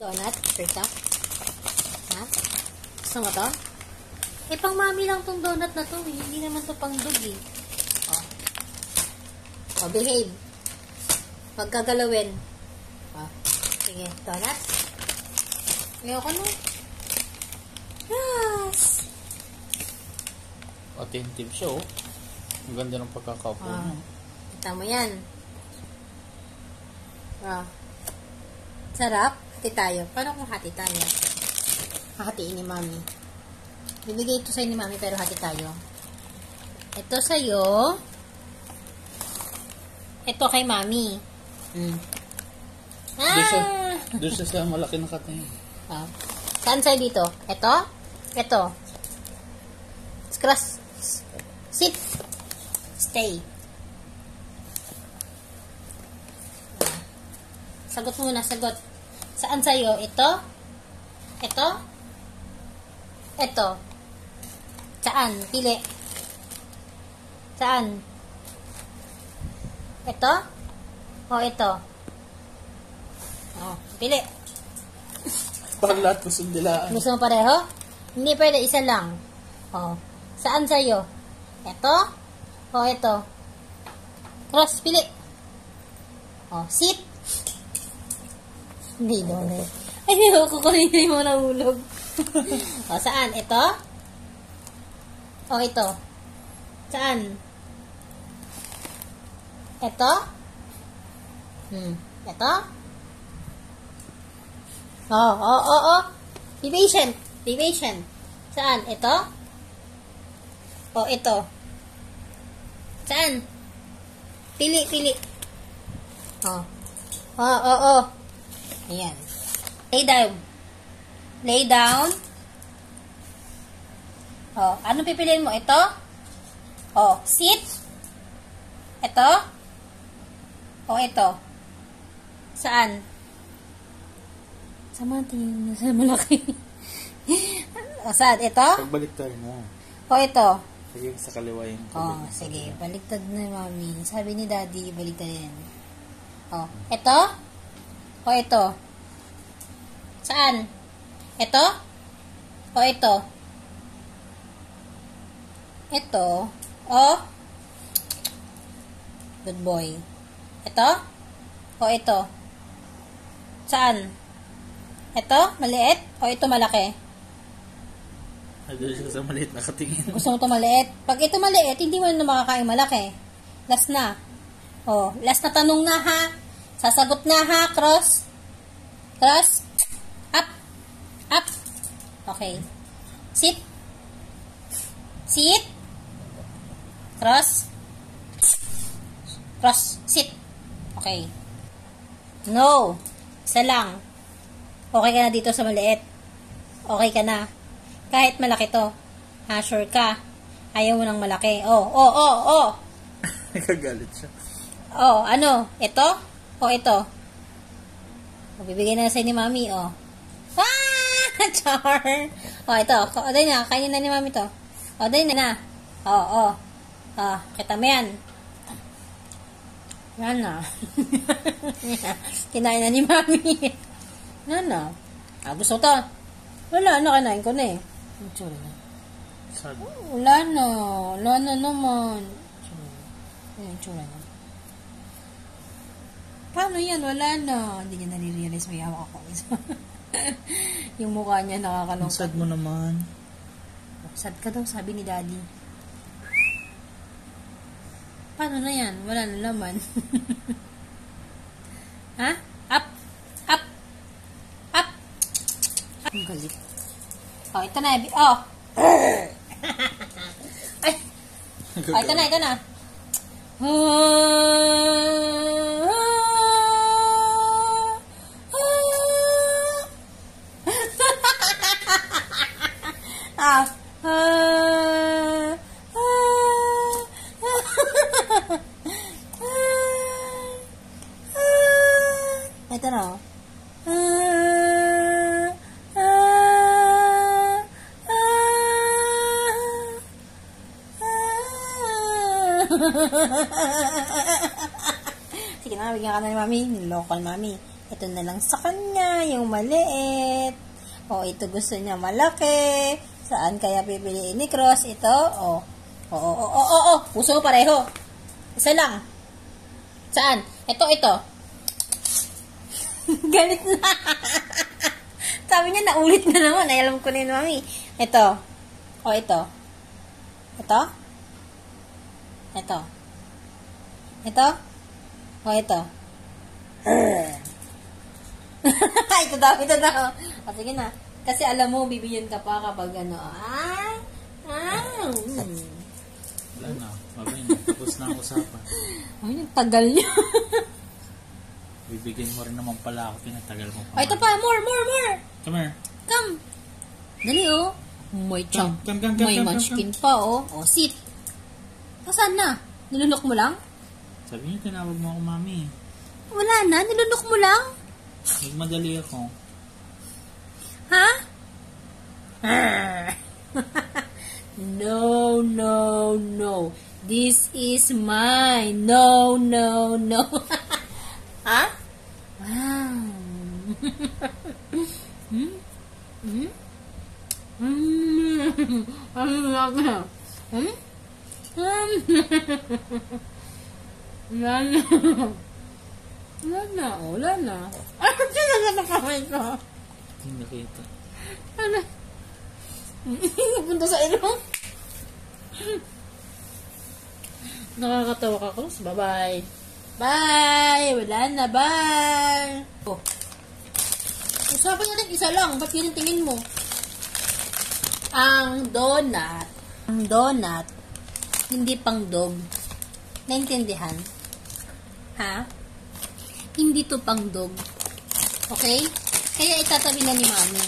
Donut? Sure ka? Ha? Gusto mo to? Eh, pang mami lang tong donut na to. Hindi naman to pang dog eh. Oh. Oh, behave. Huwag gagalawin. Oh. Sige, donut. Ayoko na. Yes! Attentive siya, oh. Ang ganda ng pagkakaupo niya. Kita mo yan. Ah. Sarap. Hati tayo. Paano kung hati tayo? Hahatiin ni mami. Bibigay ito sa'yo ni mami pero hati tayo. Ito sa'yo. Ito kay mami. Doon siya sa malaki na katingin. Ah. Saan sa'yo dito? Ito? Ito. Cross. Sit. Stay. Sagot muna, sagot. Saan sa'yo? Ito? Ito? Ito. Saan? Pili. Saan? Ito? O ito? O, pili. Parang lahat gusto dilaan. Gusto mo pareho? Hindi pwede, isa lang. O, saan sa'yo? Ito? O ito? Cross, pili. O, sit. Hindi doon eh. Ay, kukunin mo na ulog. O, saan? Ito? O, ito? Saan? Ito? Ito? O. Be patient. Be patient. Saan? Ito? O, ito? Saan? Pili, pili. O. Ayan. Lay down. Lay down. O, anong pipiliin mo? Ito? O, sit. Ito? O, ito? Saan? Sama tingin na sa malaki. O, saan? Ito? Pagbalik tayo mo. O, ito? Sige, sa kaliwa yung O, sige. Baliktad na, mami. Sabi ni daddy, baliktad yan. O, ito? O, ito? Saan? Ito? O, ito? Ito? O? Good boy. Ito? O, ito? Saan? Ito? Maliit? O, ito malaki? Doon siya sa maliit na katingin. Gusto mo ito maliit? Pag ito maliit, hindi mo na makakain malaki. Last na. O, last na tanong na ha. Sasagot na ha. Cross. Cross. Up. Up. Okay. Sit. Sit. Cross. Cross. Sit. Okay. No. Isa lang. Okay ka na dito sa maliit. Okay ka na. Kahit malaki to. Ha, sure ka. Ayaw mo ng malaki. Oh. Nagagalit siya. Oh, ano? Ito? O ito? O, bibigyan na sa'yo ni mami, oh. Ah! Char! O, ito. O, dahil na. Kainin na ni mami to. O, dahil na. O. Kita mo yan. Yan na. Kinain na ni mami. Yan na. Gusto to. Wala na, kinain ko na eh. Tsura na. Sad. Wala na naman. Tsura na. Paano yan? Wala na. Hindi niya nare-realize may hawak ako. Yung mukha niya nakakalungkot. Sad mo naman. Sad ka daw, sabi ni daddy. Paano na yan? Wala na laman. Ha? Up! Up! Up! Ang galit. Oh, ito na. Oh! Ay! Oh, ito na. Ito na. Sige na, bigyan ka na ni mami. Local mami. Ito na lang sa kanya, yung maliit. O, ito gusto niya malaki. Saan kaya pipiliin ni Cross? Ito, o. O. Puso pareho. Isa lang. Saan? Ito. Galit na. Sabi niya, naulit na naman. Ay, alam ko na yun, mami. Ito. O, ito. Ito. O, ito. ito daw. O, sige na. Kasi alam mo, bibigyan ka pa kapag ano. Wala na. Babay na. Tapos na ang usapan. Ay, ang tagal niya. Bibigyan mo rin naman pala ako. Pinatagal mo pa. Ay, ito pa. More. Come here. Come. Dali, oh. May chunk. Come. May munchkin pa, oh. O, sit. Nasaan na? Nilunok mo lang? Sabi niya, tinawag mo ako, mami. Wala na. Nilunok mo lang? Nagmadali ako. Ha? No. This is mine. No. Ha? Wow. Wala na. Ano sila na kamay ko? Hindi nakita. Ano? Punta sa ilong. Nakakatawa ka, Cruz. Bye-bye. Bye! Wala na, bye! Oh. Usapan natin isa lang. Ba't yun ang tingin mo? Ang donut, hindi pang dog. Naintindihan? Ha? Hindi to pang dog. Okay? Kaya itatabi na ni Mami.